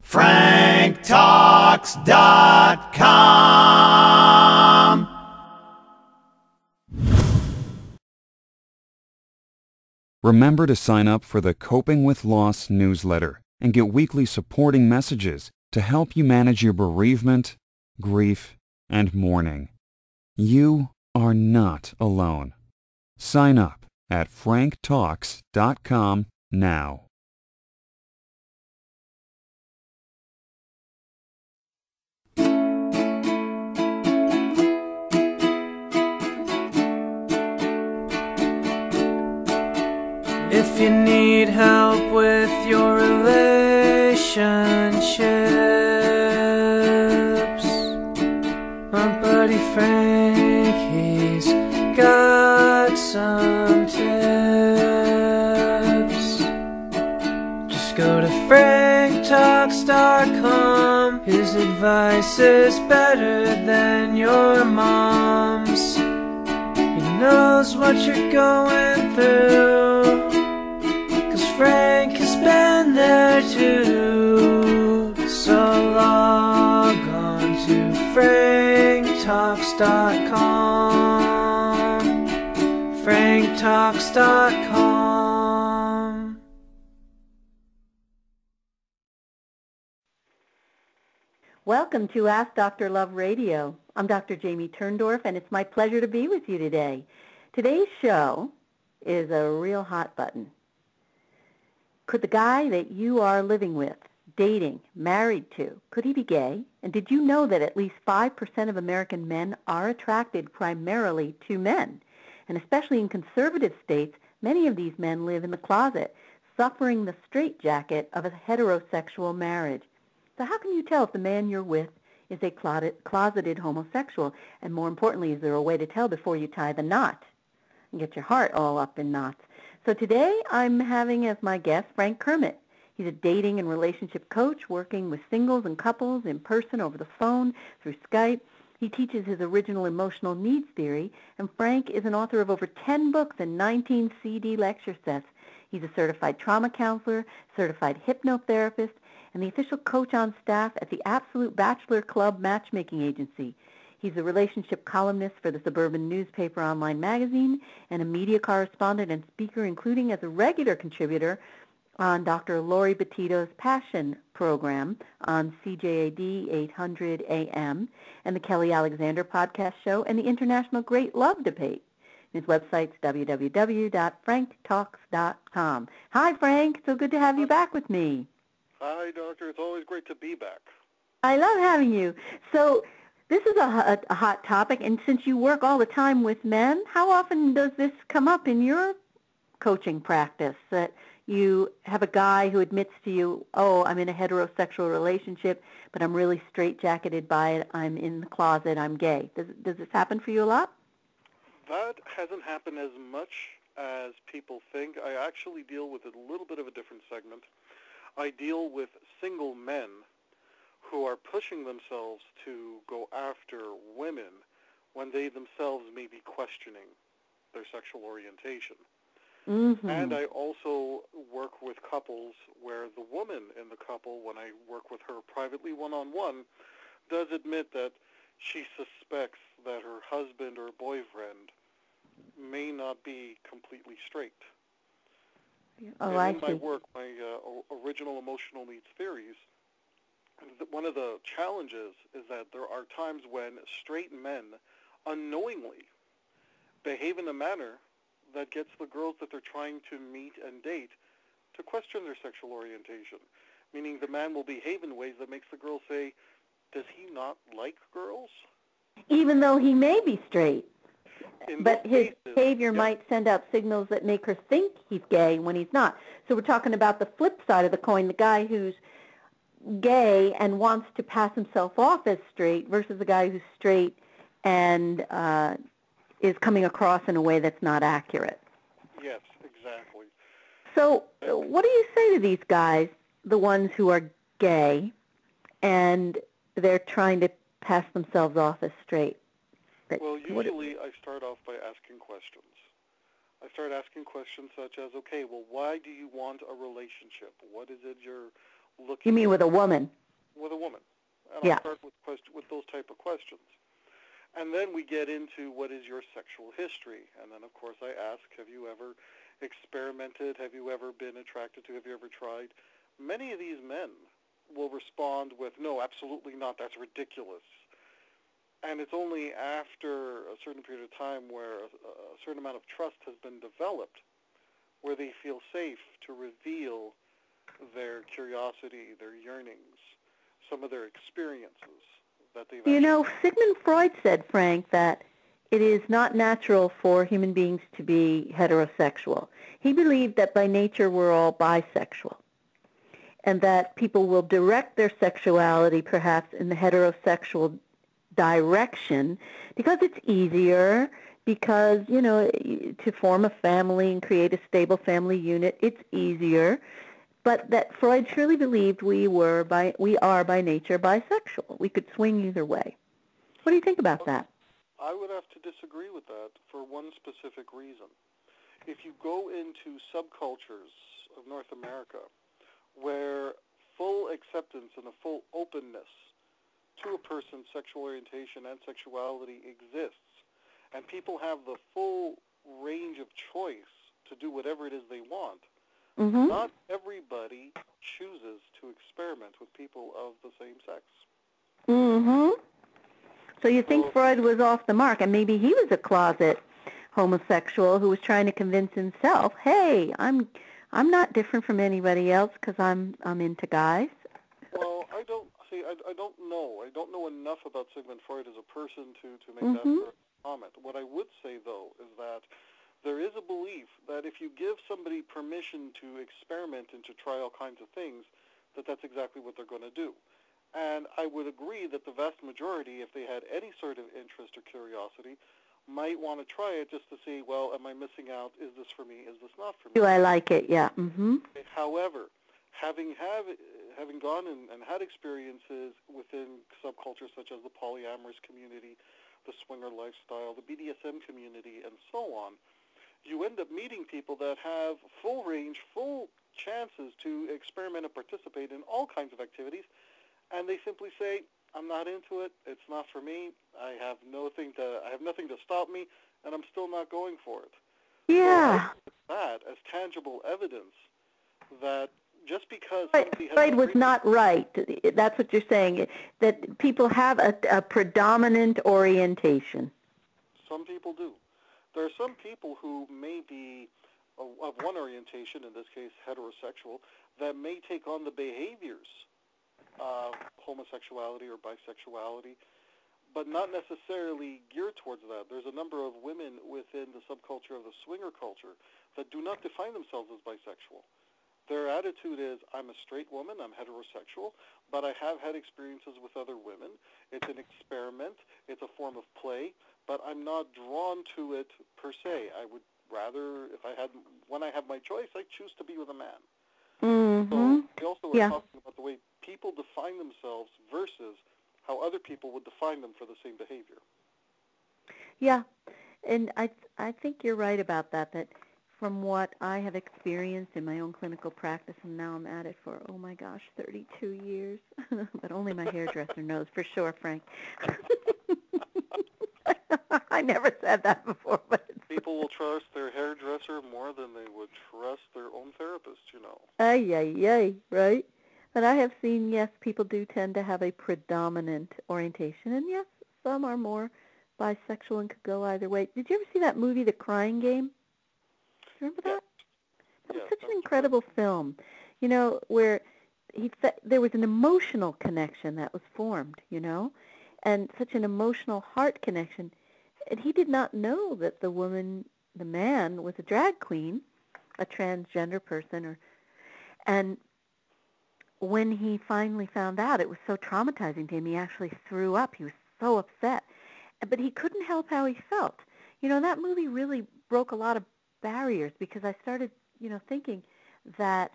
franktalks.com. Remember to sign up for the Coping with Loss newsletter and get weekly supporting messages to help you manage your bereavement, grief, and mourning. You are not alone. Sign up at franktalks.com now. If you need help with your relationships, my buddy Frank, he's got some tips. Just go to franktalks.com. His advice is better than your mom's. He knows what you're going through, 'cause Frank has been there too. So log on to franktalks.com, franktalks.com. Welcome to Ask Dr. Love Radio. I'm Dr. Jamie Turndorf, and it's my pleasure to be with you today. Today's show is a real hot button. Could the guy that you are living with, dating, married to, could he be gay? And did you know that at least 5% of American men are attracted primarily to men? And especially in conservative states, many of these men live in the closet, suffering the straitjacket of a heterosexual marriage. So how can you tell if the man you're with is a closeted homosexual? And more importantly, is there a way to tell before you tie the knot and get your heart all up in knots? So today I'm having as my guest Frank Kermit. He's a dating and relationship coach working with singles and couples in person, over the phone, through Skype. He teaches his original emotional needs theory, and Frank is an author of over 10 books and 19 CD lecture sets. He's a certified trauma counselor, certified hypnotherapist, and the official coach on staff at the Absolute Bachelor Club matchmaking agency. He's a relationship columnist for the Suburban Newspaper Online Magazine and a media correspondent and speaker, including as a regular contributor on Dr. Lori Bettito's Passion program on CJAD 800 AM and the Kelly Alexander podcast show and the International Great Love Debate. His website's www.franktalks.com. Hi, Frank. So good to have you back with me. Hi, Doctor. It's always great to be back. I love having you. So this is a hot topic, and since you work all the time with men, how often does this come up in your coaching practice, that you have a guy who admits to you, oh, I'm in a heterosexual relationship, but I'm really straitjacketed by it, I'm in the closet, I'm gay? Does this happen for you a lot? That hasn't happened as much as people think. I actually deal with a little bit of a different segment. I deal with single men who are pushing themselves to go after women when they themselves may be questioning their sexual orientation. Mm-hmm. And I also work with couples where the woman in the couple, when I work with her privately one-on-one, does admit that she suspects that her husband or boyfriend may not be completely straight. Oh, and I in see. my work, my original emotional needs theories, one of the challenges is that there are times when straight men unknowingly behave in a manner that gets the girls that they're trying to meet and date to question their sexual orientation. Meaning the man will behave in ways that makes the girl say, does he not like girls? Even though he may be straight. But his cases, behavior might send out signals that make her think he's gay when he's not. So we're talking about the flip side of the coin, the guy who's gay and wants to pass himself off as straight versus the guy who's straight and is coming across in a way that's not accurate. Yes, exactly. So what do you say to these guys, the ones who are gay, and they're trying to pass themselves off as straight? Well, usually I start off by asking questions. I start asking questions such as, okay, well, why do you want a relationship? What is it you're looking. You mean with a woman? With a woman. And Yeah. I'll start with those type of questions. And then we get into what is your sexual history. And then, of course, I ask, have you ever experimented? Have you ever been attracted to? Have you ever tried? Many of these men will respond with, no, absolutely not. That's ridiculous. And it's only after a certain period of time where a certain amount of trust has been developed where they feel safe to reveal their curiosity, their yearnings, some of their experiences that they've You know, actually... Sigmund Freud said, Frank, that it is not natural for human beings to be heterosexual. He believed that by nature we're all bisexual, and that people will direct their sexuality perhaps in the heterosexual direction because it's easier, because, you know, to form a family and create a stable family unit, it's easier. But that Freud surely believed we are by nature bisexual. We could swing either way. What do you think about that? I would have to disagree with that for one specific reason. If you go into subcultures of North America, where full acceptance and a full openness to a person's sexual orientation and sexuality exists, and people have the full range of choice to do whatever it is they want, not everybody chooses to experiment with people of the same sex. So you think Freud was off the mark, and maybe he was a closet homosexual who was trying to convince himself, hey, I'm not different from anybody else because I'm into guys. Well, I don't know. I don't know enough about Sigmund Freud as a person to make that sort of comment. What I would say, though, is that there is a belief that if you give somebody permission to experiment and to try all kinds of things, that's exactly what they're going to do. And I would agree that the vast majority, if they had any sort of interest or curiosity, might want to try it just to see, well, am I missing out? Is this for me? Is this not for me? Do I like it? Yeah. However, having gone and had experiences within subcultures such as the polyamorous community, the swinger lifestyle, the BDSM community, and so on, you end up meeting people that have full range, full chances to experiment and participate in all kinds of activities, and they simply say, I'm not into it, it's not for me, I have nothing to stop me, and I'm still not going for it. Yeah. So I use that as tangible evidence that just because Freud was not right. That's what you're saying, that people have a predominant orientation. Some people do. There are some people who may be of one orientation, in this case heterosexual, that may take on the behaviors of homosexuality or bisexuality, but not necessarily geared towards that. There's a number of women within the subculture of the swinger culture that do not define themselves as bisexual. Their attitude is, I'm a straight woman, I'm heterosexual, but I have had experiences with other women. It's an experiment, it's a form of play, but I'm not drawn to it per se. I would rather, when I have my choice, I choose to be with a man. So we also are talking about the way people define themselves versus how other people would define them for the same behavior. Yeah, and I think you're right about that from what I have experienced in my own clinical practice, and now I'm at it for, 32 years. But only my hairdresser knows for sure, Frank. I never said that before. But people will trust their hairdresser more than they would trust their own therapist, you know. Ay, right? But I have seen, yes, people do tend to have a predominant orientation, and yes, some are more bisexual and could go either way. Did you ever see that movie, The Crying Game? Do you remember that? It was such an incredible film, you know, where there was an emotional connection that was formed, you know, and such an emotional heart connection. And he did not know that the man was a drag queen, a transgender person, and when he finally found out, it was so traumatizing to him, he actually threw up. He was so upset. But he couldn't help how he felt. You know, that movie really broke a lot of barriers, because I started, thinking that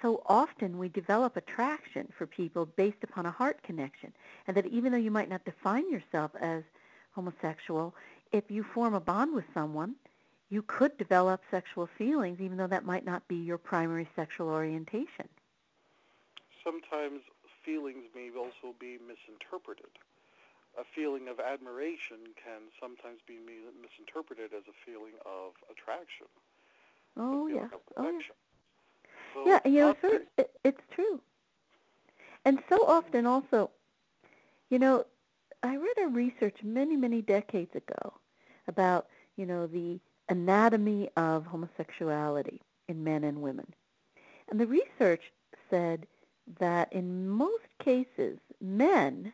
so often we develop attraction for people based upon a heart connection, and that even though you might not define yourself as homosexual, if you form a bond with someone, you could develop sexual feelings, even though that might not be your primary sexual orientation. sometimes feelings may also be misinterpreted. A feeling of admiration can sometimes be misinterpreted as a feeling of attraction. Oh, yeah. Oh, yeah. So Yeah, it's true. And so often also, I read a research many, many decades ago about, the anatomy of homosexuality in men and women. And the research said that in most cases, men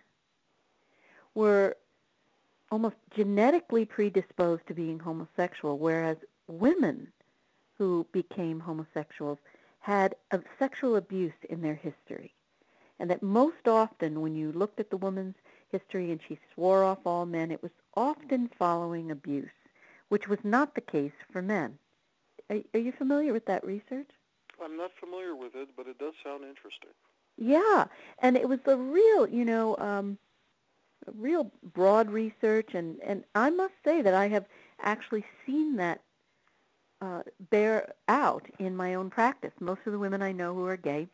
were almost genetically predisposed to being homosexual, whereas women who became homosexuals had sexual abuse in their history. And that most often when you looked at the woman's history and she swore off all men, it was often following abuse, which was not the case for men. Are you familiar with that research? I'm not familiar with it, but it does sound interesting. Yeah, and it was a real, real broad research, and I must say that I have actually seen that bear out in my own practice. Most of the women I know who are gay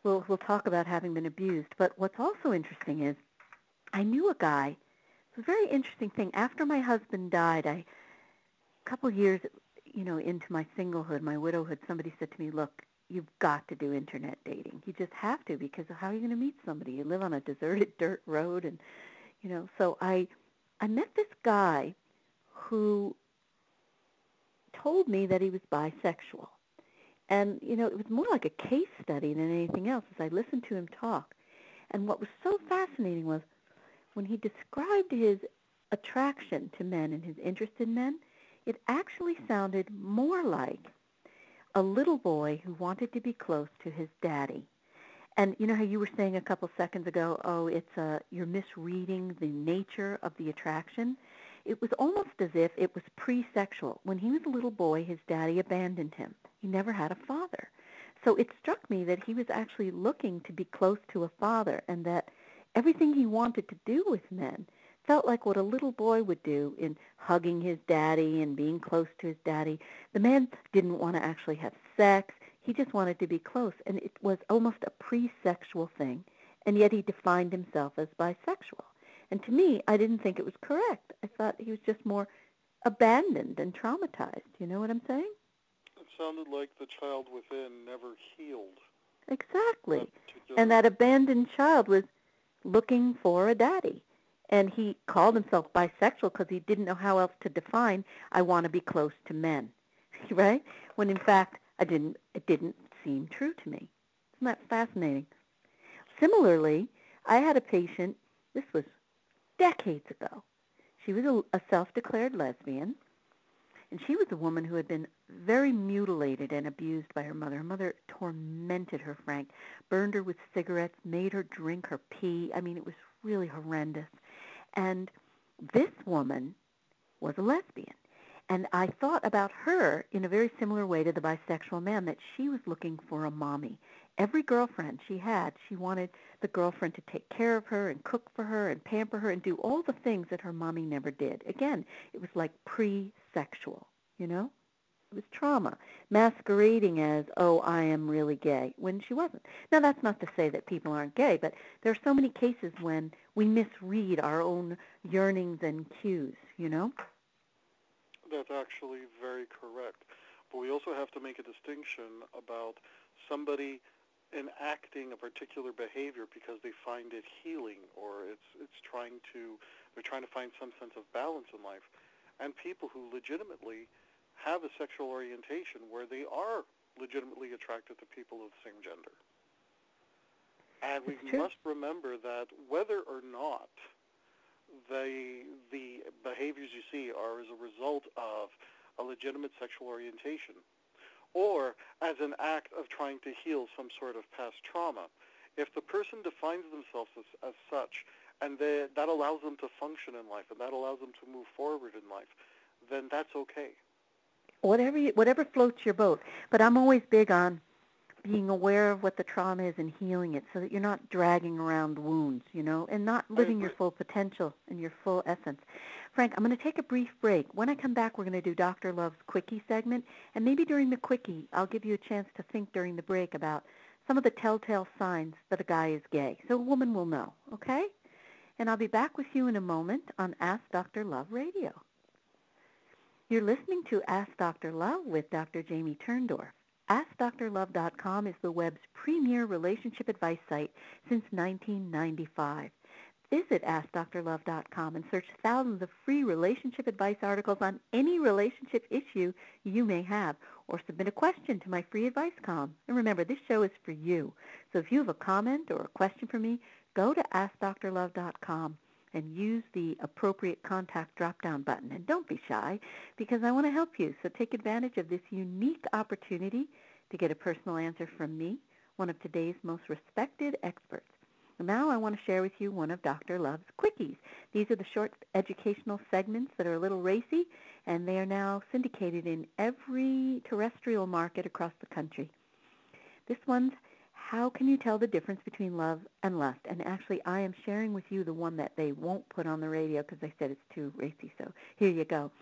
will talk about having been abused. But what's also interesting is I knew a guy. It's a very interesting thing. After my husband died, a couple years, into my singlehood, my widowhood, somebody said to me, look, you've got to do internet dating. You just have to, because how are you going to meet somebody? You live on a deserted dirt road. And, so I met this guy who told me that he was bisexual. And, it was more like a case study than anything else as I listened to him talk. And what was so fascinating was when he described his attraction to men and his interest in men, it actually sounded more like a little boy who wanted to be close to his daddy. And you know how you were saying a couple seconds ago, you're misreading the nature of the attraction? It was almost as if it was pre-sexual. When he was a little boy, his daddy abandoned him. He never had a father. So it struck me that he was actually looking to be close to a father, and that everything he wanted to do with men felt like what a little boy would do in hugging his daddy and being close to his daddy. The man didn't want to actually have sex. He just wanted to be close, and it was almost a pre-sexual thing, and yet he defined himself as bisexual. And to me, I didn't think it was correct. I thought he was just more abandoned and traumatized. You know what I'm saying? It sounded like the child within never healed. Exactly. And that abandoned child was looking for a daddy. And he called himself bisexual because he didn't know how else to define, I want to be close to men, right? When in fact, it didn't seem true to me. Isn't that fascinating? Similarly, I had a patient, this was decades ago. She was a self-declared lesbian, and she was a woman who had been very mutilated and abused by her mother. Her mother tormented her, Frank, burned her with cigarettes, made her drink her pee. I mean, it was really horrendous. And this woman was a lesbian. And I thought about her in a very similar way to the bisexual man, that she was looking for a mommy. Every girlfriend she had, she wanted the girlfriend to take care of her and cook for her and pamper her and do all the things that her mommy never did. Again, it was like pre-sexual, It was trauma, masquerading as, I am really gay, when she wasn't. Now, that's not to say that people aren't gay, but there are so many cases when we misread our own yearnings and cues, That's actually very correct. But we also have to make a distinction about somebody enacting a particular behavior because they find it healing, or they're trying to find some sense of balance in life, and people who legitimately have a sexual orientation where they are legitimately attracted to people of the same gender. And we must remember that whether or not the behaviors you see are as a result of a legitimate sexual orientation or as an act of trying to heal some sort of past trauma, if the person defines themselves as such, and that allows them to function in life, and that allows them to move forward in life, then that's okay. Whatever floats your boat. But I'm always big on being aware of what the trauma is and healing it so that you're not dragging around wounds, and not living your full potential and your full essence. Frank, I'm going to take a brief break. When I come back, we're going to do Dr. Love's Quickie segment, and maybe during the Quickie, I'll give you a chance to think during the break about some of the telltale signs that a guy is gay, so a woman will know, okay? And I'll be back with you in a moment on Ask Dr. Love Radio. You're listening to Ask Dr. Love with Dr. Jamie Turndorf. AskDrLove.com is the web's premier relationship advice site since 1995. Visit AskDrLove.com and search thousands of free relationship advice articles on any relationship issue you may have, or submit a question to my free advice column. And remember, this show is for you. So if you have a comment or a question for me, go to AskDrLove.com and use the appropriate contact drop-down button. And don't be shy, because I want to help you. So take advantage of this unique opportunity to get a personal answer from me, one of today's most respected experts. Now I want to share with you one of Dr. Love's quickies. These are the short educational segments that are a little racy, and they are now syndicated in every terrestrial market across the country. This one's How Can You Tell the Difference Between Love and Lust? And actually, I am sharing with you the one that they won't put on the radio because they said it's too racy. So here you go.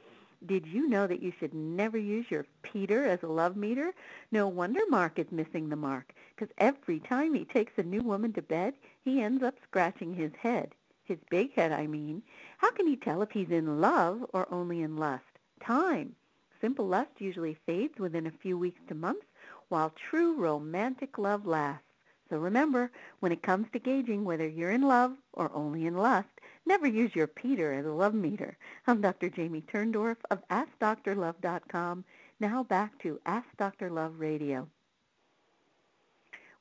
Did you know that you should never use your Peter as a love meter? No wonder Mark is missing the mark, because every time he takes a new woman to bed, he ends up scratching his head. His big head, I mean. How can he tell if he's in love or only in lust? Time. Simple lust usually fades within a few weeks to months, while true romantic love lasts. So remember, when it comes to gauging whether you're in love or only in lust, never use your Peter as a love meter. I'm Dr. Jamie Turndorf of AskDrLove.com. Now back to Ask Dr. Love Radio.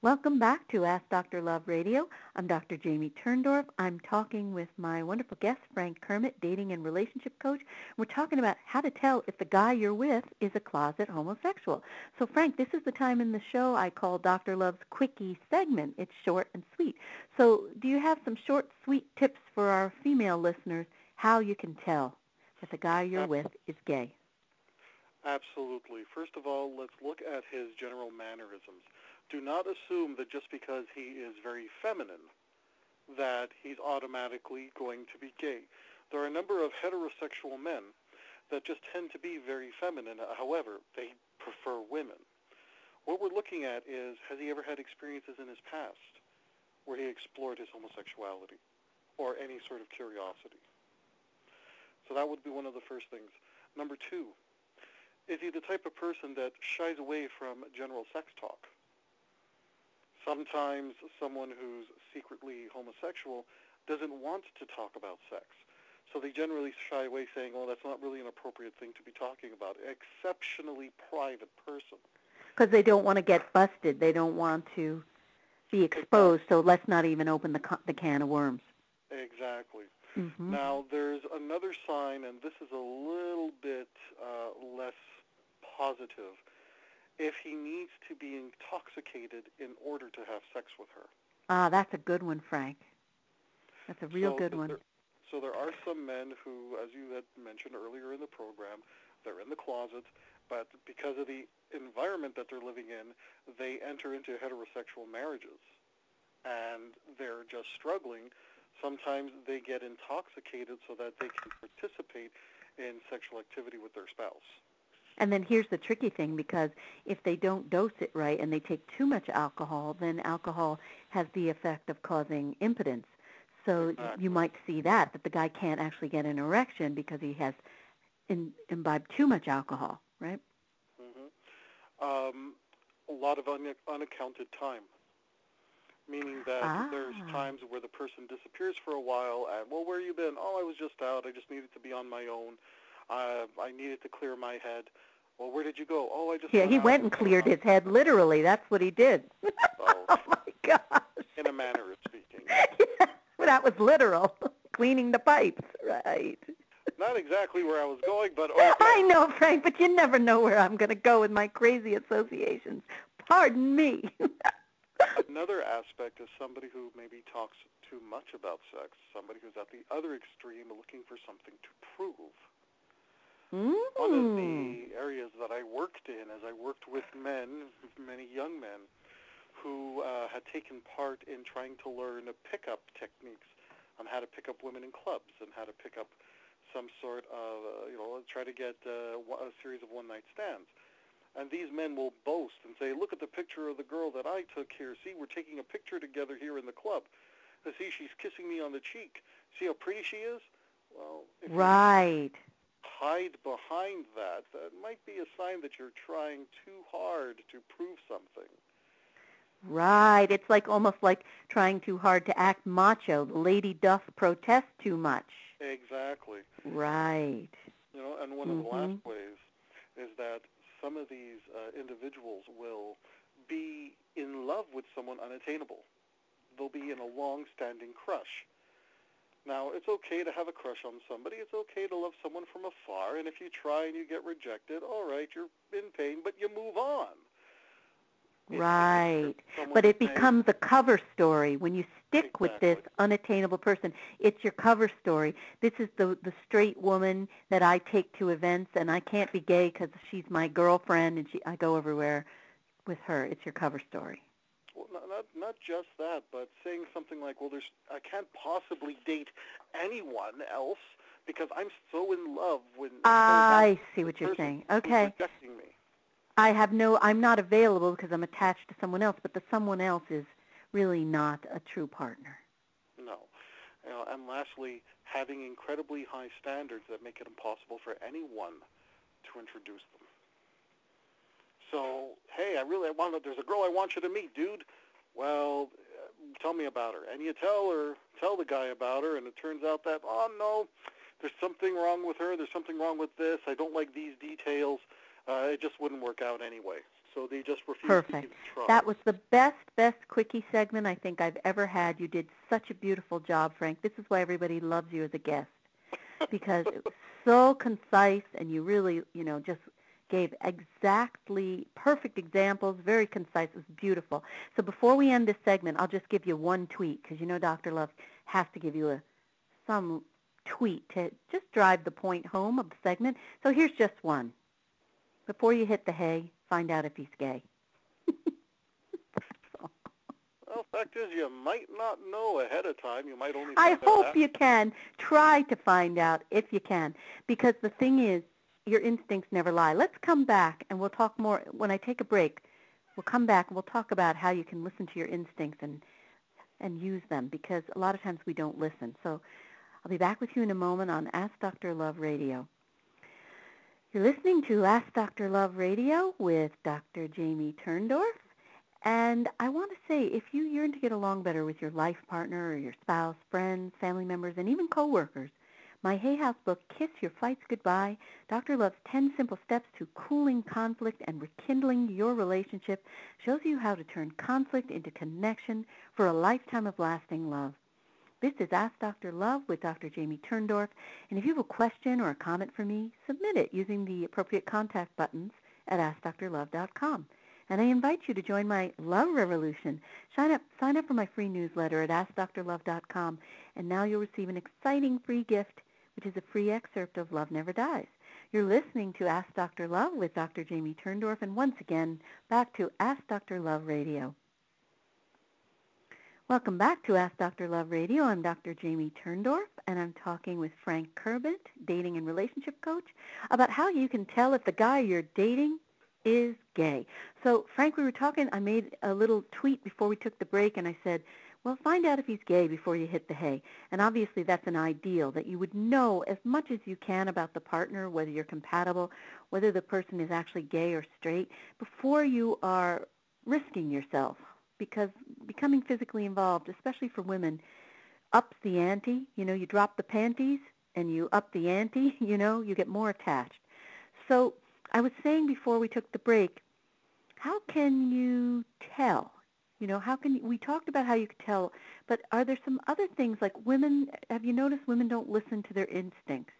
Welcome back to Ask Dr. Love Radio. I'm Dr. Jamie Turndorf. I'm talking with my wonderful guest, Frank Kermit, dating and relationship coach. We're talking about how to tell if the guy you're with is a closet homosexual. So, Frank, this is the time in the show I call Dr. Love's Quickie segment. It's short and sweet. So do you have some short, sweet tips for our female listeners how you can tell that the guy you're with is gay? Absolutely. First of all, let's look at his general mannerisms. Do not assume that just because he is very feminine that he's automatically going to be gay. There are a number of heterosexual men that just tend to be very feminine. However, they prefer women. What we're looking at is, has he ever had experiences in his past where he explored his homosexuality or any sort of curiosity? So that would be one of the first things. Number two, is he the type of person that shies away from general sex talk? Sometimes someone who's secretly homosexual doesn't want to talk about sex. So they generally shy away saying, well, that's not really an appropriate thing to be talking about. Exceptionally private person. Because they don't want to get busted. They don't want to be exposed, so let's not even open the can of worms. Exactly. Mm-hmm. Now, there's another sign, and this is a little bit less positive. If he needs to be intoxicated in order to have sex with her. Ah, that's a good one, Frank. That's a real good one. So there are some men who, as you had mentioned earlier in the program, they're in the closet, but because of the environment that they're living in, they enter into heterosexual marriages, and they're just struggling. Sometimes they get intoxicated so that they can participate in sexual activity with their spouse. And then here's the tricky thing, because if they don't dose it right and they take too much alcohol, then alcohol has the effect of causing impotence. So Exactly. You might see that the guy can't actually get an erection because he has imbibed too much alcohol, right? Mm-hmm. A lot of unaccounted time, meaning that there's times where the person disappears for a while, and, well, where you been? Oh, I was just out. I just needed to be on my own. I needed to clear my head. Well, where did you go? Oh, I just he went and cleared his head, literally. That's what he did. Oh, my gosh. In a manner of speaking. Yeah, well, that was literal, cleaning the pipes, right. Not exactly where I was going, but okay. I know, Frank, but you never know where I'm going to go with my crazy associations. Pardon me. Another aspect is somebody who maybe talks too much about sex, somebody who's at the other extreme looking for something to prove. One of the areas that I worked in, as I worked with men, many young men, who had taken part in trying to learn pickup techniques on how to pick up women in clubs and how to pick up some sort of, try to get a series of one-night stands. And these men will boast and say, look at the picture of the girl that I took here. See, we're taking a picture together here in the club. See, she's kissing me on the cheek. See how pretty she is? Well, if Right. you hide behind that, that might be a sign that you're trying too hard to prove something. Right. It's like almost like trying too hard to act macho. The lady doth protest too much. Exactly. Right. You know, and one of the last ways is that some of these individuals will be in love with someone unattainable. They'll be in a long-standing crush. Now, it's okay to have a crush on somebody. It's okay to love someone from afar, and if you try and you get rejected, all right, you're in pain, but you move on. Right. But it becomes a cover story. When you stick with this unattainable person, it's your cover story. This is the straight woman that I take to events, and I can't be gay because she's my girlfriend, and I go everywhere with her. It's your cover story. Well, not just that, but saying something like, well, I can't possibly date anyone else because I'm so in love with I see what you're saying. Okay. Rejecting me. I'm not available because I'm attached to someone else, but the someone else is really not a true partner. No. And lastly, having incredibly high standards that make it impossible for anyone to introduce them. So, hey, there's a girl I want you to meet, dude. Well, tell me about her. And you tell the guy about her, and it turns out that, oh, no, there's something wrong with her. There's something wrong with this. I don't like these details. It just wouldn't work out anyway. So they just refused to even try. That was the best quickie segment I think I've ever had. You did such a beautiful job, Frank. This is why everybody loves you as a guest, because it was so concise, and you really, just gave exactly perfect examples, very concise. It was beautiful. So before we end this segment, I'll just give you one tweet, because Dr. Love has to give you some tweet to just drive the point home of the segment. So here's just one. Before you hit the hay, find out if he's gay. Well, the fact is, you might not know ahead of time. You might only I find out hope you can. Try to find out if you can, because the thing is, your instincts never lie. Let's come back, and we'll talk more. When I take a break, we'll come back, and we'll talk about how you can listen to your instincts and use them, because a lot of times we don't listen. So I'll be back with you in a moment on Ask Dr. Love Radio. You're listening to Ask Dr. Love Radio with Dr. Jamie Turndorf. And I want to say, if you yearn to get along better with your life partner or your spouse, friends, family members, and even coworkers, my Hay House book, Kiss Your Fights Goodbye, Dr. Love's 10 Simple Steps to Cooling Conflict and Rekindling Your Relationship, shows you how to turn conflict into connection for a lifetime of lasting love. This is Ask Dr. Love with Dr. Jamie Turndorf, and if you have a question or a comment for me, submit it using the appropriate contact buttons at AskDrLove.com. And I invite you to join my love revolution. Sign up for my free newsletter at AskDrLove.com, and now you'll receive an exciting free gift, which is a free excerpt of Love Never Dies. You're listening to Ask Dr. Love with Dr. Jamie Turndorf, and once again, back to Ask Dr. Love Radio. Welcome back to Ask Dr. Love Radio. I'm Dr. Jamie Turndorf, and I'm talking with Frank Kermit, dating and relationship coach, about how you can tell if the guy you're dating is gay. So, Frank, we were talking, I made a little tweet before we took the break, and I said, well, find out if he's gay before you hit the hay. And obviously that's an ideal, that you would know as much as you can about the partner, whether you're compatible, whether the person is actually gay or straight, before you are risking yourself. Because becoming physically involved, especially for women, ups the ante. You drop the panties and you up the ante, you get more attached. So I was saying before we took the break, how can you tell? We talked about how you could tell, but are there some other things like women, have you noticed women don't listen to their instincts?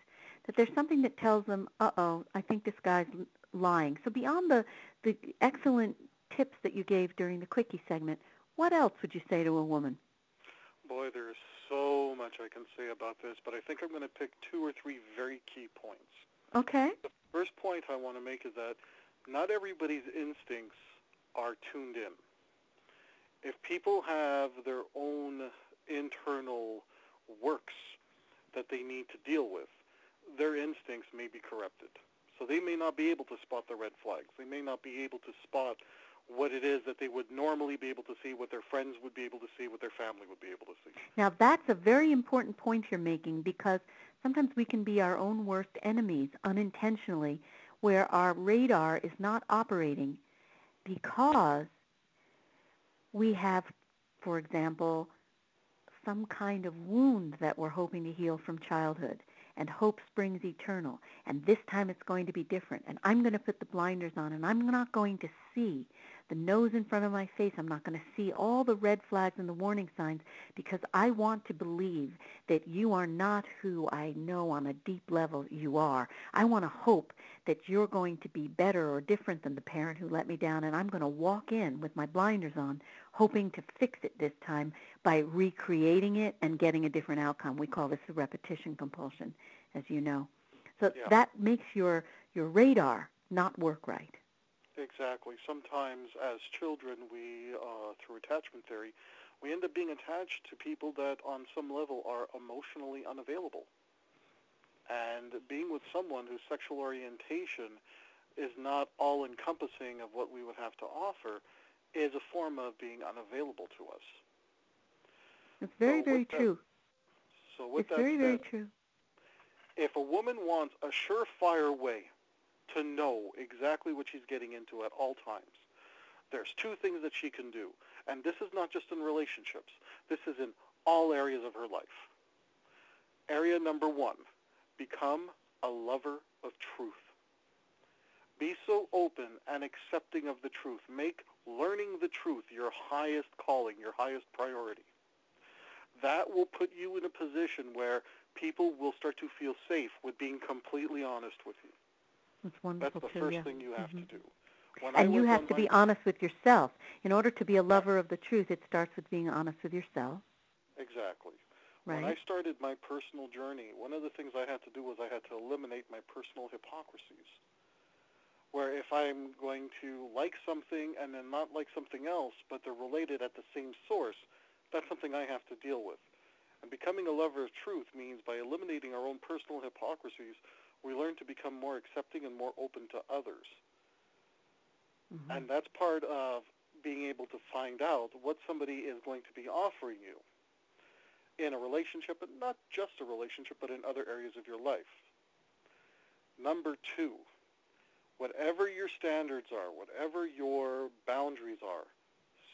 That there's something that tells them, uh-oh, I think this guy's lying. So beyond the excellent tips that you gave during the quickie segment, what else would you say to a woman? Boy, there's so much I can say about this, but I think I'm going to pick 2 or 3 very key points. Okay. The first point I want to make is that not everybody's instincts are tuned in. If people have their own internal works that they need to deal with, their instincts may be corrupted. So they may not be able to spot the red flags. They may not be able to spot what it is that they would normally be able to see, what their friends would be able to see, what their family would be able to see. Now, that's a very important point you're making, because sometimes we can be our own worst enemies unintentionally, where our radar is not operating because we have, for example, some kind of wound that we're hoping to heal from childhood. And hope springs eternal. And this time it's going to be different. And I'm going to put the blinders on, and I'm not going to see the nose in front of my face. I'm not going to see all the red flags and the warning signs, because I want to believe that you are not who I know on a deep level you are. I want to hope that you're going to be better or different than the parent who let me down, and I'm going to walk in with my blinders on, hoping to fix it this time by recreating it and getting a different outcome. We call this the repetition compulsion, as you know. So that makes your radar not work right. Exactly. Sometimes as children, we, through attachment theory, we end up being attached to people that on some level are emotionally unavailable. And being with someone whose sexual orientation is not all-encompassing of what we would have to offer is a form of being unavailable to us. It's very, very true. So with it's that very, said, very true. If a woman wants a surefire way to know exactly what she's getting into at all times, there's two things that she can do. And this is not just in relationships. This is in all areas of her life. Area number one, become a lover of truth. Be so open and accepting of the truth. Make learning the truth your highest calling, your highest priority. That will put you in a position where people will start to feel safe with being completely honest with you. That's wonderful. That's the first thing you have to do. And you have to be honest with yourself. In order to be a lover of the truth, it starts with being honest with yourself. Exactly. Right. When I started my personal journey, one of the things I had to do was I had to eliminate my personal hypocrisies. Where if I'm going to like something and then not like something else, but they're related at the same source, that's something I have to deal with. And becoming a lover of truth means by eliminating our own personal hypocrisies, we learn to become more accepting and more open to others. Mm-hmm. And that's part of being able to find out what somebody is going to be offering you in a relationship, but not just a relationship, but in other areas of your life. Number two, whatever your standards are, whatever your boundaries are,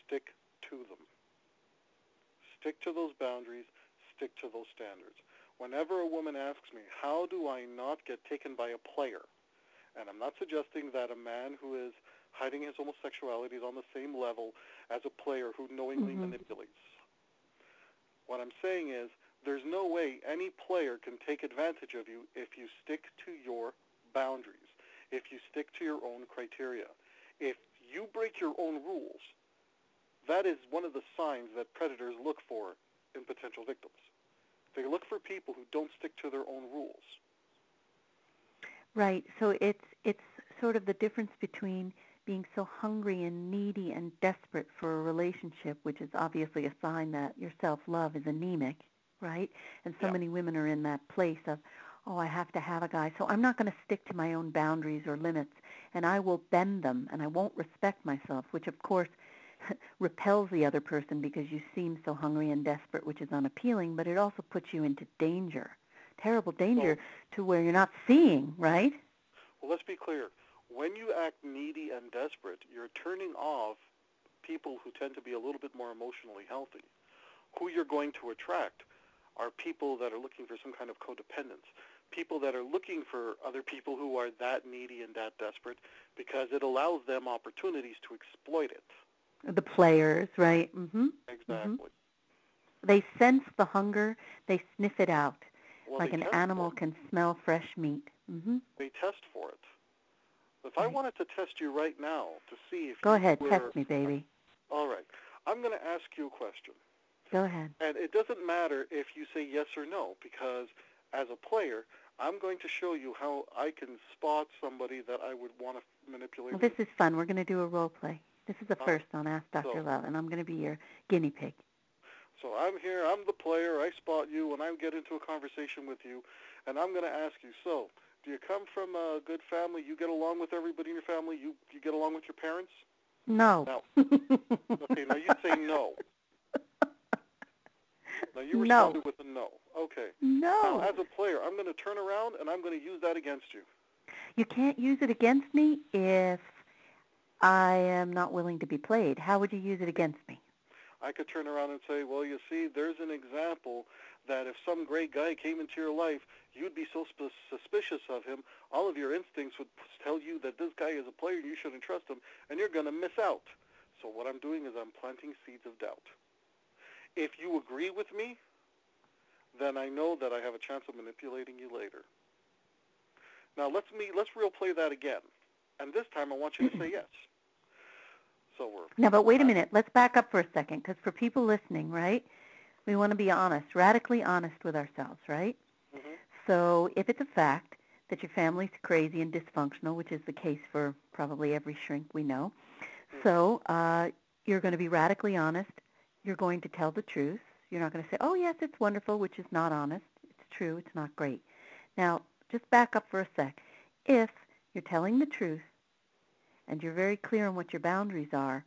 stick to them. Stick to those boundaries, stick to those standards. Whenever a woman asks me, how do I not get taken by a player? And I'm not suggesting that a man who is hiding his homosexuality is on the same level as a player who knowingly manipulates. What I'm saying is there's no way any player can take advantage of you if you stick to your boundaries, if you stick to your own criteria. If you break your own rules, that is one of the signs that predators look for in potential victims. They look for people who don't stick to their own rules. Right. So it's sort of the difference between being so hungry and needy and desperate for a relationship, which is obviously a sign that your self-love is anemic, right? And so many women are in that place of, oh, I have to have a guy, so I'm not going to stick to my own boundaries or limits, and I will bend them, and I won't respect myself, which, of course, repels the other person because you seem so hungry and desperate, which is unappealing, but it also puts you into danger, terrible danger, to where you're not seeing, right? Well, let's be clear. When you act needy and desperate, you're turning off people who tend to be a little bit more emotionally healthy. Who you're going to attract are people that are looking for some kind of codependence, people that are looking for other people who are that needy and that desperate because it allows them opportunities to exploit it. The players, right? Exactly. They sense the hunger, they sniff it out, well, like an animal can smell fresh meat. They test for it. If I wanted to test you right now to see if Go you ahead, were... test me, baby. All right. I'm going to ask you a question. Go ahead. And it doesn't matter if you say yes or no, because as a player, I'm going to show you how I can spot somebody that I would want to manipulate. Well, this is fun. We're going to do a role play. This is the first on Ask Dr. Love, and I'm going to be your guinea pig. So I'm here. I'm the player. I spot you, and I get into a conversation with you, and I'm going to ask you, so Do you come from a good family? You get along with everybody in your family? You get along with your parents? No. No. Okay, now you say no. Now you No. responded with a no. Okay. No. Now, as a player, I'm going to turn around and I'm going to use that against you. You can't use it against me if I am not willing to be played. How would you use it against me? I could turn around and say, well, you see, there's an example that if some great guy came into your life, you'd be so suspicious of him, all of your instincts would tell you that this guy is a player, you shouldn't trust him, and you're going to miss out. So what I'm doing is I'm planting seeds of doubt. If you agree with me, then I know that I have a chance of manipulating you later. Now let's real play that again. And this time I want you to say yes. So we're... Now, but wait a minute. Let's back up for a second, because for people listening, right, we want to be honest, radically honest with ourselves, right? Mm-hmm. So if it's a fact that your family's crazy and dysfunctional, which is the case for probably every shrink we know, so you're going to be radically honest. You're going to tell the truth. You're not going to say, oh, yes, it's wonderful, which is not honest. It's true. It's not great. Now, just back up for a sec. If you're telling the truth and you're very clear on what your boundaries are,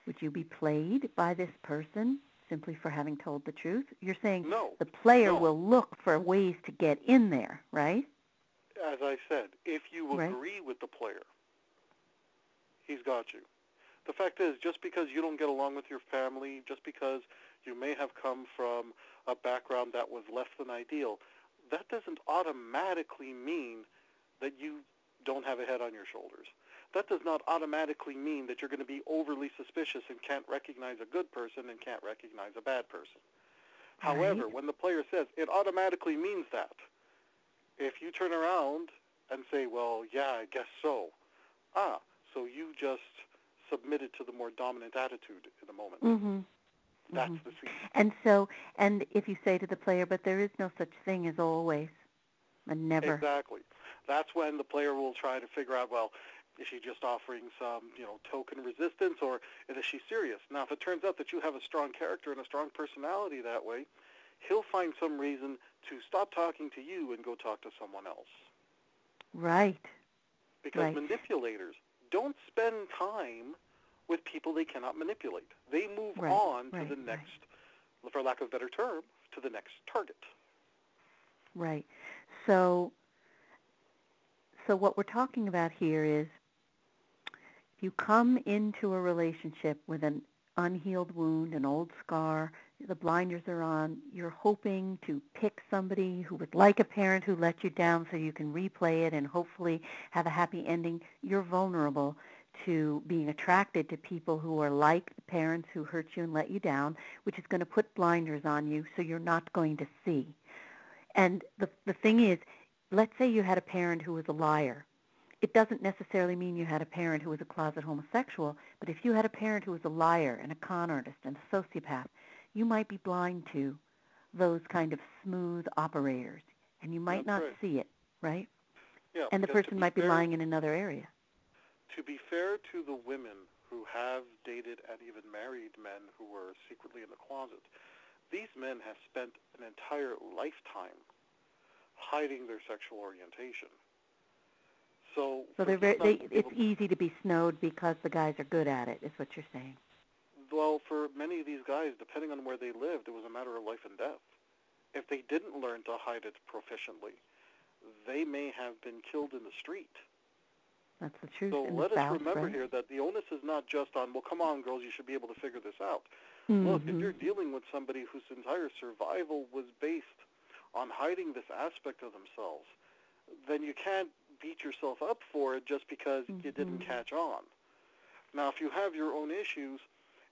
would you be played by this person simply for having told the truth? You're saying no, the player no. will look for ways to get in there, right? As I said, if you Right. agree with the player, he's got you. The fact is, just because you don't get along with your family, just because you may have come from a background that was less than ideal, that doesn't automatically mean that you don't have a head on your shoulders. That does not automatically mean that you're going to be overly suspicious and can't recognize a good person and can't recognize a bad person. Right. However, when the player says, it automatically means that. If you turn around and say, well, yeah, I guess so. So you just submitted to the more dominant attitude in the moment. Mm-hmm. That's Mm-hmm. the scene. And if you say to the player, but there is no such thing as always, and never. Exactly. That's when the player will try to figure out, well, is she just offering some, token resistance, or is she serious? Now, if it turns out that you have a strong character and a strong personality that way, he'll find some reason to stop talking to you and go talk to someone else. Right. Because Right. manipulators don't spend time with people they cannot manipulate. They move Right. on to Right. the next, for lack of a better term, to the next target. Right. So what we're talking about here is if you come into a relationship with an unhealed wound, an old scar, the blinders are on, you're hoping to pick somebody who was like a parent who let you down so you can replay it and hopefully have a happy ending, you're vulnerable to being attracted to people who are like the parents who hurt you and let you down, which is going to put blinders on you so you're not going to see. And the thing is, let's say you had a parent who was a liar. It doesn't necessarily mean you had a parent who was a closet homosexual, but if you had a parent who was a liar and a con artist and a sociopath, you might be blind to those kind of smooth operators, and you might That's not right. see it, right? Yeah, And the because person might be lying in another area. To be fair to the women who have dated and even married men who were secretly in the closet, these men have spent an entire lifetime hiding their sexual orientation. So it's easy to be snowed because the guys are good at it, is what you're saying. Well, for many of these guys, depending on where they lived, it was a matter of life and death. If they didn't learn to hide it proficiently, they may have been killed in the street. That's the truth. So in let the us South, remember right? here that the onus is not just on, well, come on, girls, you should be able to figure this out. Mm-hmm. Look, if you're dealing with somebody whose entire survival was based on hiding this aspect of themselves, then you can't beat yourself up for it just because you didn't catch on. Now, if you have your own issues,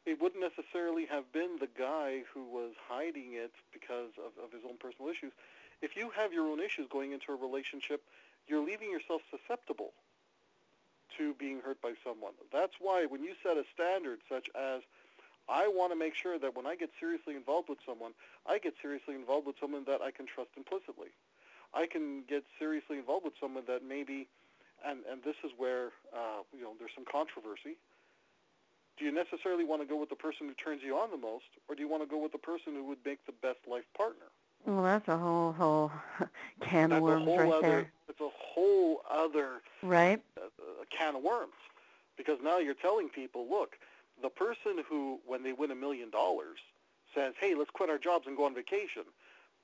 it wouldn't necessarily have been the guy who was hiding it because of his own personal issues. If you have your own issues going into a relationship, you're leaving yourself susceptible to being hurt by someone. That's why when you set a standard such as, I want to make sure that when I get seriously involved with someone, I get seriously involved with someone that I can trust implicitly. I can get seriously involved with someone that maybe, and this is where there's some controversy. Do you necessarily want to go with the person who turns you on the most, or do you want to go with the person who would make the best life partner? Well, that's a whole can of worms right there. It's a whole other Right. can of worms, because now you're telling people, look, the person who, when they win $1 million, says, hey, let's quit our jobs and go on vacation,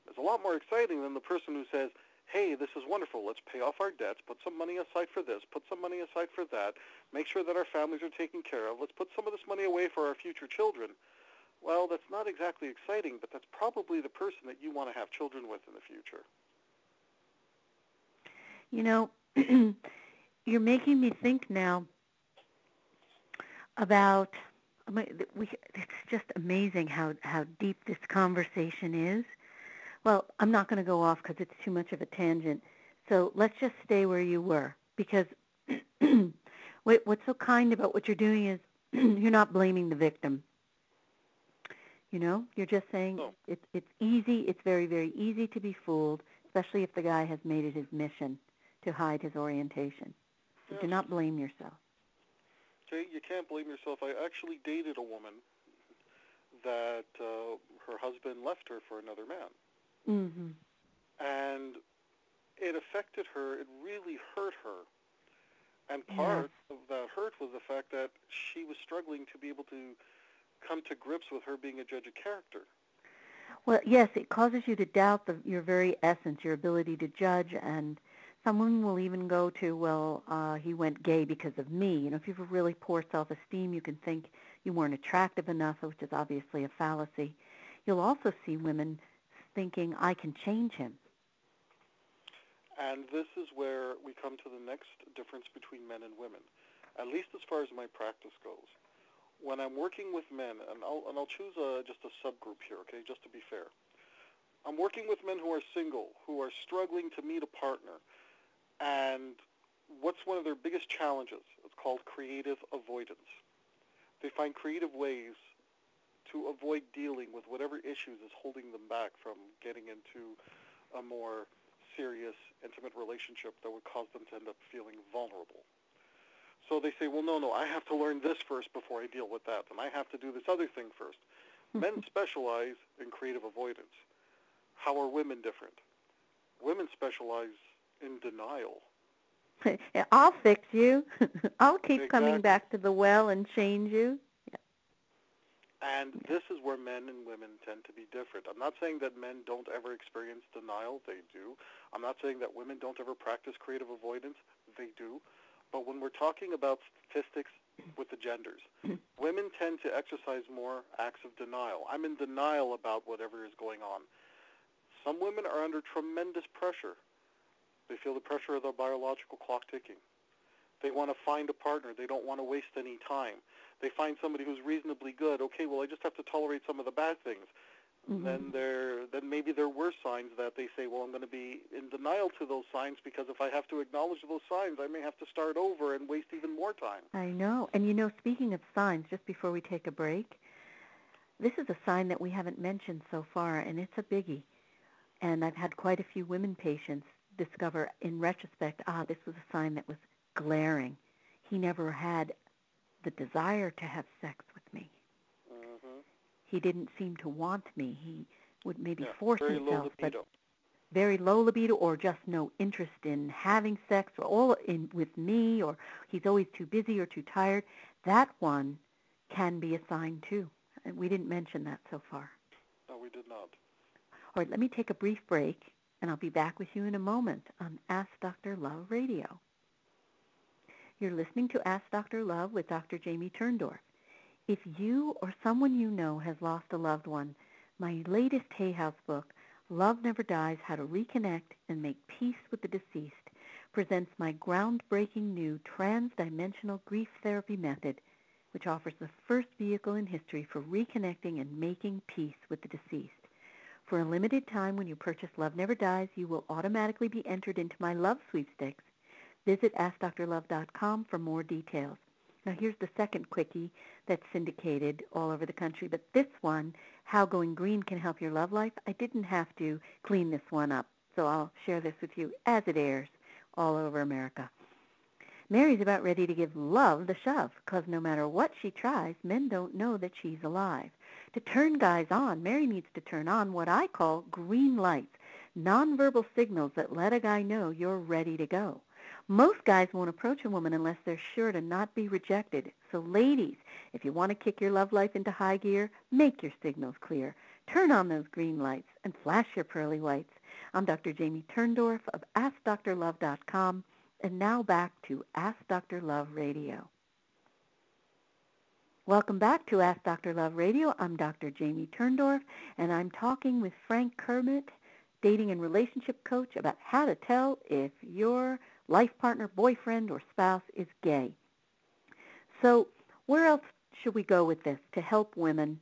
is a lot more exciting than the person who says, hey, this is wonderful, let's pay off our debts, put some money aside for this, put some money aside for that, make sure that our families are taken care of, let's put some of this money away for our future children. Well, that's not exactly exciting, but that's probably the person that you want to have children with in the future. You know, you're making me think now about, it's just amazing how deep this conversation is. Well, I'm not going to go off because it's too much of a tangent. So let's just stay where you were, because what's so kind about what you're doing is you're not blaming the victim. You know, you're just saying it's easy, it's very, very easy to be fooled, especially if the guy has made it his mission to hide his orientation. So do not blame yourself. Okay, you can't blame yourself. I actually dated a woman that her husband left her for another man. Mm-hmm. And it affected her. It really hurt her. And part of that hurt was the fact that she was struggling to be able to come to grips with her being a judge of character. Well, yes, it causes you to doubt your very essence, your ability to judge, and some women will even go to, well, he went gay because of me. You know, if you have a really poor self-esteem, you can think you weren't attractive enough, which is obviously a fallacy. You'll also see women thinking, I can change him. And this is where we come to the next difference between men and women, at least as far as my practice goes. When I'm working with men, and I'll choose just a subgroup here, okay, just to be fair. I'm working with men who are single, who are struggling to meet a partner, and what's one of their biggest challenges? It's called creative avoidance. They find creative ways to avoid dealing with whatever issues is holding them back from getting into a more serious, intimate relationship that would cause them to end up feeling vulnerable. So they say, well, no, I have to learn this first before I deal with that, and I have to do this other thing first. Men specialize in creative avoidance. How are women different? Women specialize in denial. I'll fix you. I'll keep coming back to the well and change you. Yeah. And this is where men and women tend to be different. I'm not saying that men don't ever experience denial. They do. I'm not saying that women don't ever practice creative avoidance. They do. But when we're talking about statistics with the genders, women tend to exercise more acts of denial. I'm in denial about whatever is going on. Some women are under tremendous pressure. They feel the pressure of the biological clock ticking. They want to find a partner. They don't want to waste any time. They find somebody who's reasonably good. Okay, well, I just have to tolerate some of the bad things. Mm-hmm. Then maybe there were signs that they say, well, I'm going to be in denial to those signs, because if I have to acknowledge those signs, I may have to start over and waste even more time. I know. And, you know, speaking of signs, just before we take a break, this is a sign that we haven't mentioned so far, and it's a biggie. And I've had quite a few women patients discover in retrospect, this was a sign that was glaring. He never had the desire to have sex with me. Mm-hmm. He didn't seem to want me. He would maybe force very himself, low libido. But very low libido, or just no interest in having sex, or all in with me, or he's always too busy or too tired. That one can be a sign too. And we didn't mention that so far. No, we did not. All right, let me take a brief break, and I'll be back with you in a moment on Ask Dr. Love Radio. You're listening to Ask Dr. Love with Dr. Jamie Turndorf. If you or someone you know has lost a loved one, my latest Hay House book, Love Never Dies, How to Reconnect and Make Peace with the Deceased, presents my groundbreaking new trans-dimensional grief therapy method, which offers the first vehicle in history for reconnecting and making peace with the deceased. For a limited time, when you purchase Love Never Dies, you will automatically be entered into my love sweepstakes. Visit AskDrLove.com for more details. Now, here's the second quickie that's syndicated all over the country, but this one, How Going Green Can Help Your Love Life, I didn't have to clean this one up, so I'll share this with you as it airs all over America. Mary's about ready to give love the shove, because no matter what she tries, men don't know that she's alive. To turn guys on, Mary needs to turn on what I call green lights. nonverbal signals that let a guy know you're ready to go. Most guys won't approach a woman unless they're sure to not be rejected. So ladies, if you want to kick your love life into high gear, make your signals clear. Turn on those green lights and flash your pearly whites. I'm Dr. Jamie Turndorf of AskDrLove.com, and now back to Ask Dr. Love Radio. Welcome back to Ask Dr. Love Radio. I'm Dr. Jamie Turndorf, and I'm talking with Frank Kermit, dating and relationship coach, about how to tell if your life partner, boyfriend, or spouse is gay. So where else should we go with this to help women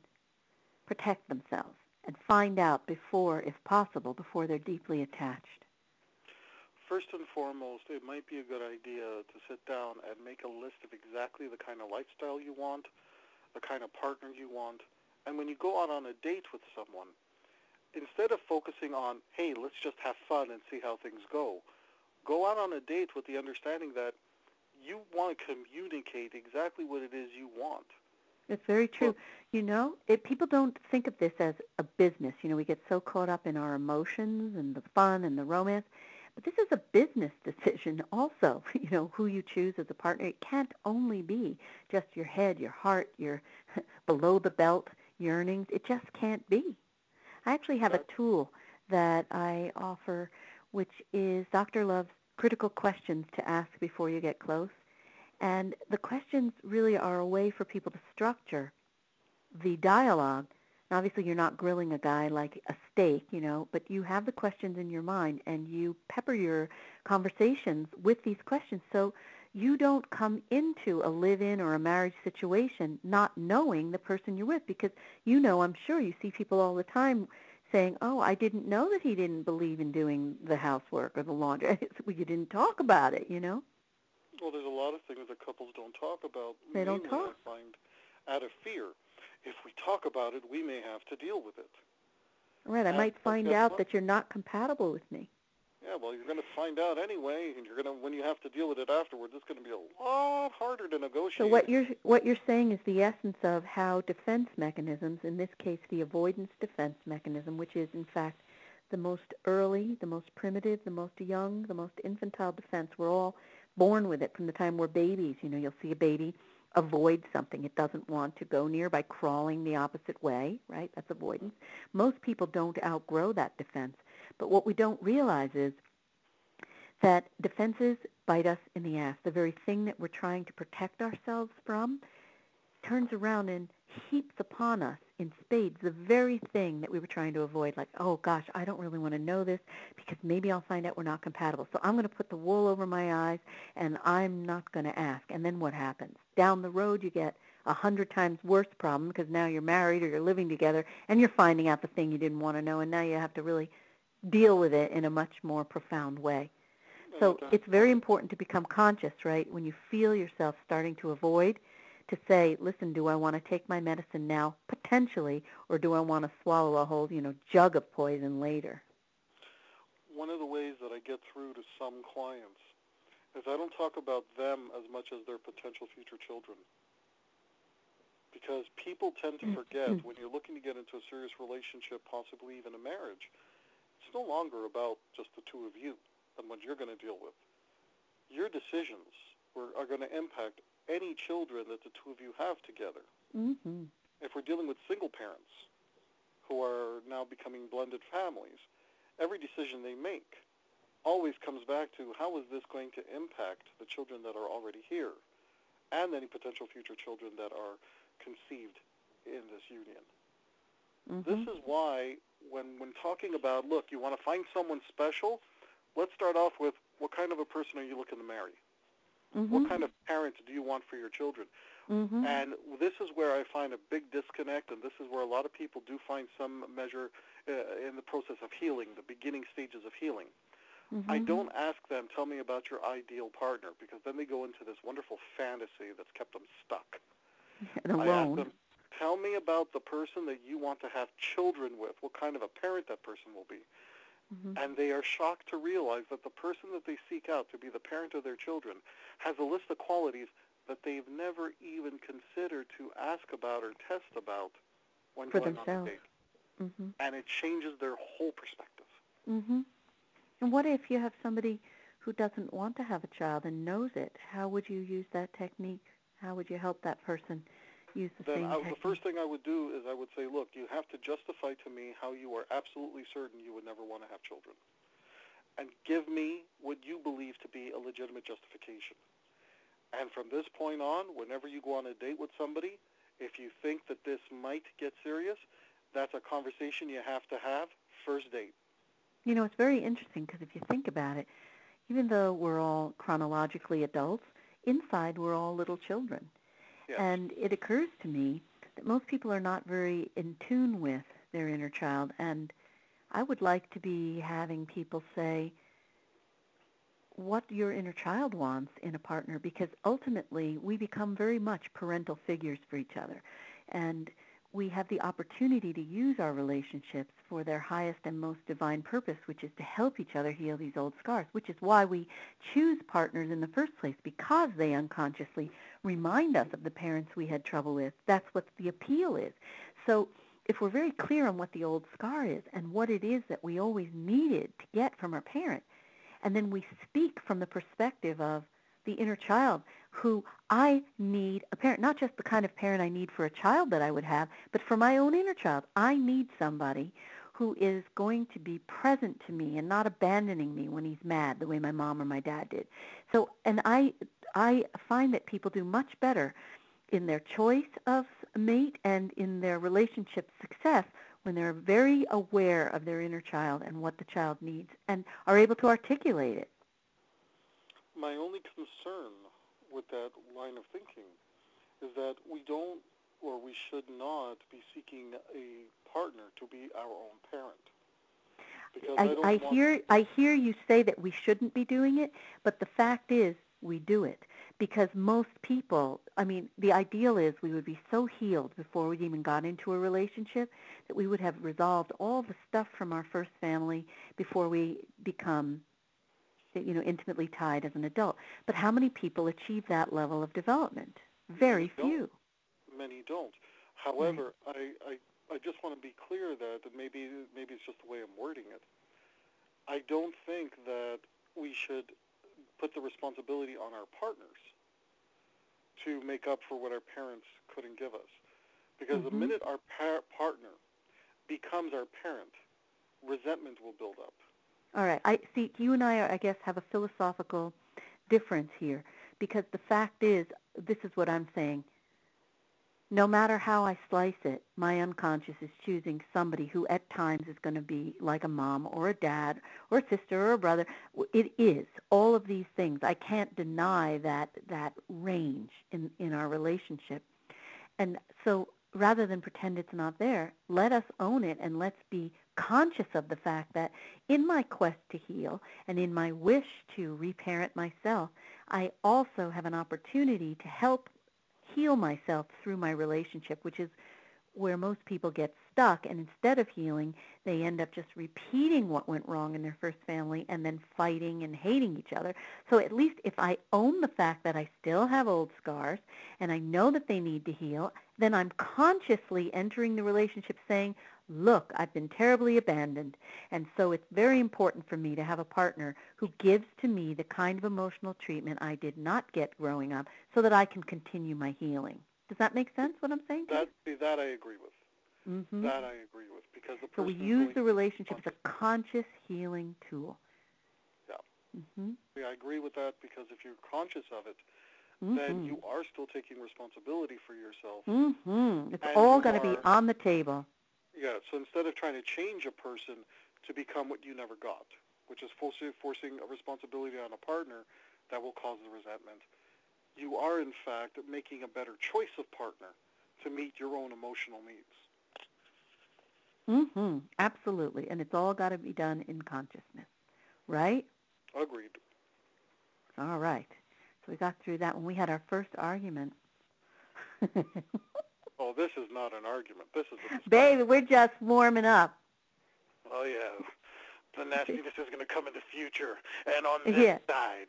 protect themselves and find out before, if possible, before they're deeply attached? First and foremost, it might be a good idea to sit down and make a list of exactly the kind of lifestyle you want, the kind of partner you want, and when you go out on a date with someone, instead of focusing on, hey, let's just have fun and see how things go out on a date with the understanding that you want to communicate exactly what it is you want. It's very true. People don't think of this as a business. We get so caught up in our emotions and the fun and the romance. But this is a business decision also, who you choose as a partner. It can't only be just your head, your heart, your below-the-belt yearnings. It just can't be. I actually have a tool that I offer, which is Dr. Love's critical questions to ask before you get close. And the questions really are a way for people to structure the dialogue. And obviously, you're not grilling a guy like a steak, but you have the questions in your mind, and you pepper your conversations with these questions so you don't come into a live-in or a marriage situation not knowing the person you're with, because I'm sure you see people all the time saying, oh, I didn't know that he didn't believe in doing the housework or the laundry. Well, you didn't talk about it, Well, there's a lot of things that couples don't talk about. They don't talk. I find out of fear. If we talk about it, we may have to deal with it. Right, I might find out that you're not compatible with me. Yeah, well, you're going to find out anyway, and when you have to deal with it afterwards, it's going to be a lot harder to negotiate. So what you're saying is the essence of how defense mechanisms, in this case the avoidance defense mechanism, which is in fact the most early, the most primitive, the most young, the most infantile defense. We're all born with it from the time we're babies. You'll see a baby avoid something it doesn't want to go near by crawling the opposite way, right? That's avoidance. Most people don't outgrow that defense. But what we don't realize is that defenses bite us in the ass. The very thing that we're trying to protect ourselves from turns around and heaps upon us in spades the very thing that we were trying to avoid. Like, oh, gosh, I don't really want to know this because maybe I'll find out we're not compatible. So I'm going to put the wool over my eyes, and I'm not going to ask. And then what happens? Down the road, you get 100 times worse problem because now you're married or you're living together, and you're finding out the thing you didn't want to know, and now you have to really deal with it in a much more profound way. So it's very important to become conscious, right, when you feel yourself starting to avoid, to say, listen, do I want to take my medicine now, potentially, or do I want to swallow a whole, jug of poison later? One of the ways that I get through to some clients is I don't talk about them as much as their potential future children. Because people tend to forget when you're looking to get into a serious relationship, possibly even a marriage, it's no longer about just the two of you and what you're going to deal with. Your decisions are going to impact any children that the two of you have together. Mm-hmm. If we're dealing with single parents who are now becoming blended families, every decision they make always comes back to how is this going to impact the children that are already here and any potential future children that are conceived in this union. Mm-hmm. This is why when talking about, look, you want to find someone special, let's start off with what kind of a person are you looking to marry? Mm-hmm. What kind of parents do you want for your children? Mm-hmm. And this is where I find a big disconnect, and this is where a lot of people do find some measure in the process of healing, the beginning stages of healing. Mm-hmm. I don't ask them, tell me about your ideal partner, because then they go into this wonderful fantasy that's kept them stuck. And alone. I ask them, tell me about the person that you want to have children with, what kind of a parent that person will be. Mm-hmm. And they are shocked to realize that the person that they seek out to be the parent of their children has a list of qualities that they've never even considered to ask about or test about when for going themselves. on a date. Mm-hmm. And it changes their whole perspective. Mm-hmm. And what if you have somebody who doesn't want to have a child and knows it? How would you use that technique? How would you help that person use the same technique? The first thing I would do is I would say, look, you have to justify to me how you are absolutely certain you would never want to have children. And give me what you believe to be a legitimate justification. And from this point on, whenever you go on a date with somebody, if you think that this might get serious, that's a conversation you have to have first date. You know, it's very interesting because if you think about it, even though we're all chronologically adults, inside we're all little children. Yes. And it occurs to me that most people are not very in tune with their inner child. And I would like to be having people say what your inner child wants in a partner, because ultimately we become very much parental figures for each other. And we have the opportunity to use our relationships for their highest and most divine purpose, which is to help each other heal these old scars, which is why we choose partners in the first place, because they unconsciously remind us of the parents we had trouble with. That's what the appeal is. So if we're very clear on what the old scar is and what it is that we always needed to get from our parent, and then we speak from the perspective of the inner child, who I need a parent, not just the kind of parent I need for a child that I would have, but for my own inner child. I need somebody who is going to be present to me and not abandoning me when he's mad the way my mom or my dad did. So, and I find that people do much better in their choice of mate and in their relationship success when they're very aware of their inner child and what the child needs and are able to articulate it. My only concern with that line of thinking is that we don't, or we should not, be seeking a partner to be our own parent. Because I hear you say that we shouldn't be doing it, but the fact is we do it. Because most people, I mean, the ideal is we would be so healed before we even got into a relationship that we would have resolved all the stuff from our first family before we become, you know, intimately tied as an adult. But how many people achieve that level of development? Very few. Many don't. However, right. I just want to be clear that maybe it's just the way I'm wording it. I don't think that we should put the responsibility on our partners to make up for what our parents couldn't give us. Because the minute our partner becomes our parent, resentment will build up. All right. I see. You and I, I guess, have a philosophical difference here, because the fact is, this is what I'm saying. No matter how I slice it, my unconscious is choosing somebody who at times is going to be like a mom or a dad or a sister or a brother. It is all of these things. I can't deny that range in our relationship. And so rather than pretend it's not there, let us own it, and let's be conscious of the fact that in my quest to heal and in my wish to reparent myself, I also have an opportunity to help heal myself through my relationship, which is where most people get stuck, and instead of healing, they end up just repeating what went wrong in their first family and then fighting and hating each other. So at least if I own the fact that I still have old scars and I know that they need to heal, then I'm consciously entering the relationship saying, look, I've been terribly abandoned, and so it's very important for me to have a partner who gives to me the kind of emotional treatment I did not get growing up so that I can continue my healing. Does that make sense, what I'm saying? That I agree with. Mm-hmm. That I agree with. Because the person so we use the relationship as a conscious healing tool. Yeah. Mm-hmm. Yeah, I agree with that, because if you're conscious of it, then you are still taking responsibility for yourself. Mm-hmm. It's all going to be on the table. Yeah, so instead of trying to change a person to become what you never got, which is forcing a responsibility on a partner that will cause the resentment, you are, in fact, making a better choice of partner to meet your own emotional needs. Mm-hmm. Absolutely. And it's all got to be done in consciousness, right? Agreed. All right. So we got through that when we had our first argument. Oh, this is not an argument. This is a discussion. Baby, we're just warming up. Oh, yeah. The nastiness is going to come in the future. And on this side,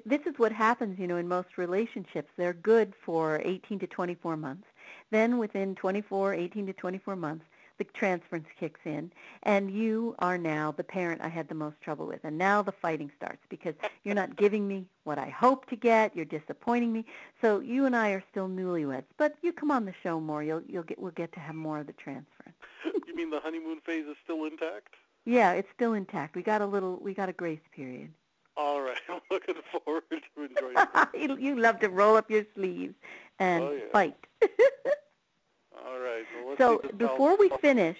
this is what happens, in most relationships. They're good for 18 to 24 months. Then within 18 to 24 months, the transference kicks in, and you are now the parent I had the most trouble with. And now the fighting starts because you're not giving me what I hope to get. You're disappointing me. So you and I are still newlyweds. But you come on the show more. We'll get to have more of the transference. You mean the honeymoon phase is still intact? Yeah, it's still intact. We got a grace period. All right. I'm looking forward to enjoying it. You love to roll up your sleeves and fight. All right. Well, so before we finish,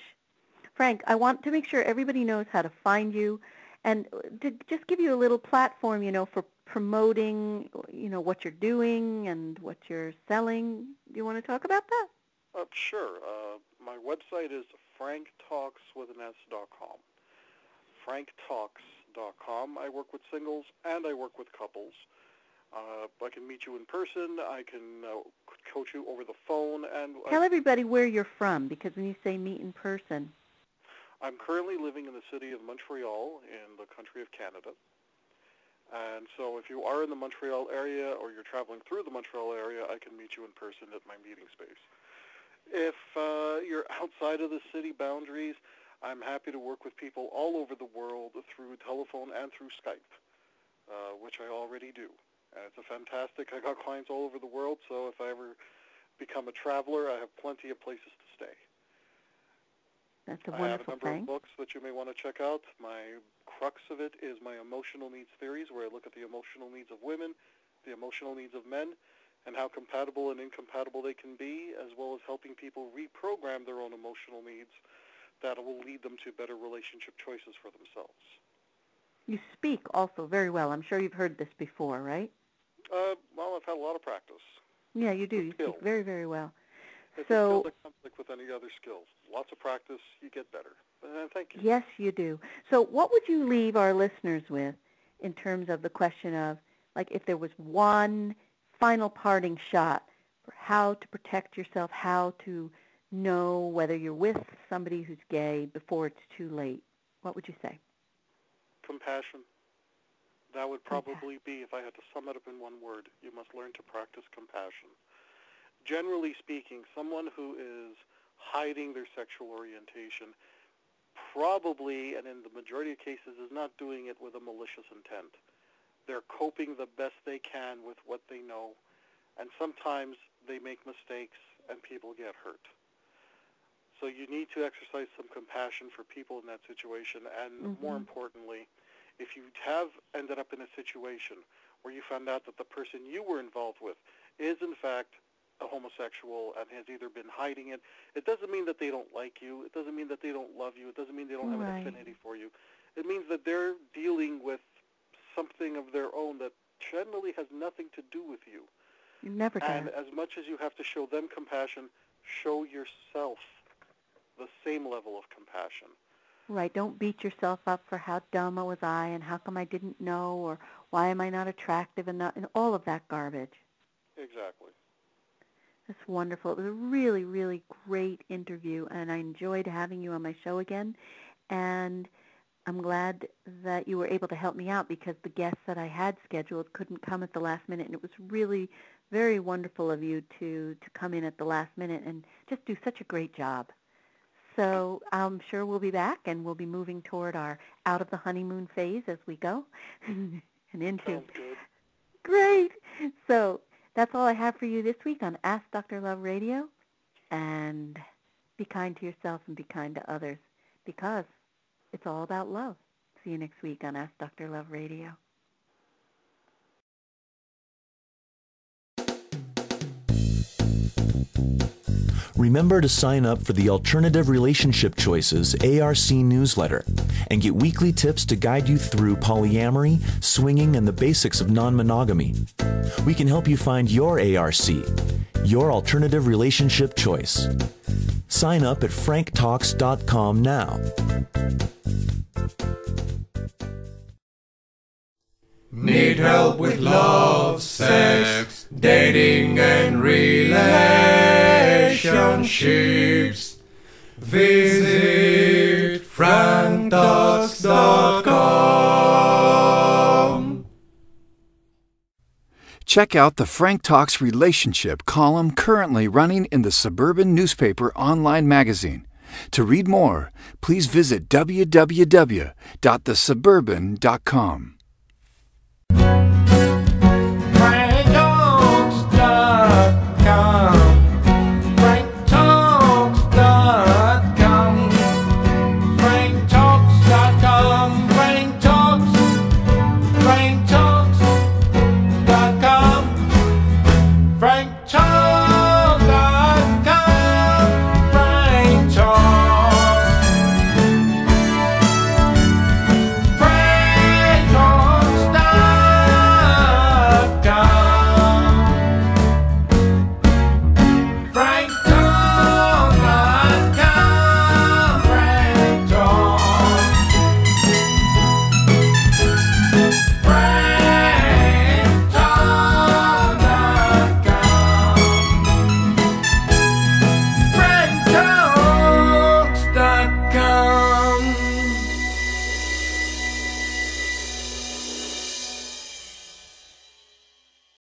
Frank, I want to make sure everybody knows how to find you and to just give you a little platform, for promoting, what you're doing and what you're selling. Do you want to talk about that? Sure. My website is franktalkswithans.com. franktalks.com. I work with singles and I work with couples. I can meet you in person. I can coach you over the phone. And tell everybody where you're from, because when you say meet in person. I'm currently living in the city of Montreal in the country of Canada. And so if you are in the Montreal area or you're traveling through the Montreal area, I can meet you in person at my meeting space. If you're outside of the city boundaries, I'm happy to work with people all over the world through telephone and through Skype, which I already do. And it's I got clients all over the world, so if I ever become a traveler, I have plenty of places to stay. That's a wonderful I have a number thing. of books that you may want to check out. My crux of it is my emotional needs theories, where I look at the emotional needs of women, the emotional needs of men, and how compatible and incompatible they can be, as well as helping people reprogram their own emotional needs that will lead them to better relationship choices for themselves. You speak also very well. I'm sure you've heard this before, right? Well, I've had a lot of practice. Yeah, you do. You speak very, very well. It's a skill that comes like with any other skills. Lots of practice, you get better. Thank you. Yes, you do. So what would you leave our listeners with in terms of the question of, like, if there was one final parting shot for how to protect yourself, how to know whether you're with somebody who's gay before it's too late, what would you say? Compassion. That would probably be, if I had to sum it up in one word, you must learn to practice compassion. Generally speaking, someone who is hiding their sexual orientation probably, and in the majority of cases, is not doing it with a malicious intent. They're coping the best they can with what they know, and sometimes they make mistakes and people get hurt. So you need to exercise some compassion for people in that situation, and more importantly, if you have ended up in a situation where you found out that the person you were involved with is in fact a homosexual and has either been hiding it, it doesn't mean that they don't like you, it doesn't mean that they don't love you, it doesn't mean they don't have an affinity for you. It means that they're dealing with something of their own that generally has nothing to do with you. Never does. And as much as you have to show them compassion, show yourself the same level of compassion. Right. Don't beat yourself up for how dumb was I and how come I didn't know or why am I not attractive enough and all of that garbage. Exactly. That's wonderful. It was a really, really great interview, and I enjoyed having you on my show again. And I'm glad that you were able to help me out because the guests that I had scheduled couldn't come at the last minute, and it was really very wonderful of you to come in at the last minute and just do such a great job. So I'm sure we'll be back, and we'll be moving toward our out of the honeymoon phase as we go and into. Sounds good. Great. So that's all I have for you this week on Ask Dr. Love Radio. And be kind to yourself and be kind to others because it's all about love. See you next week on Ask Dr. Love Radio. Remember to sign up for the Alternative Relationship Choices ARC newsletter and get weekly tips to guide you through polyamory, swinging, and the basics of non-monogamy. We can help you find your ARC, your alternative relationship choice. Sign up at franktalks.com now. Need help with love, sex, dating, and relationships? Visit franktalks.com. Check out the Frank Talks Relationship column currently running in the Suburban Newspaper online magazine. To read more, please visit www.thesuburban.com. FrankTalks.com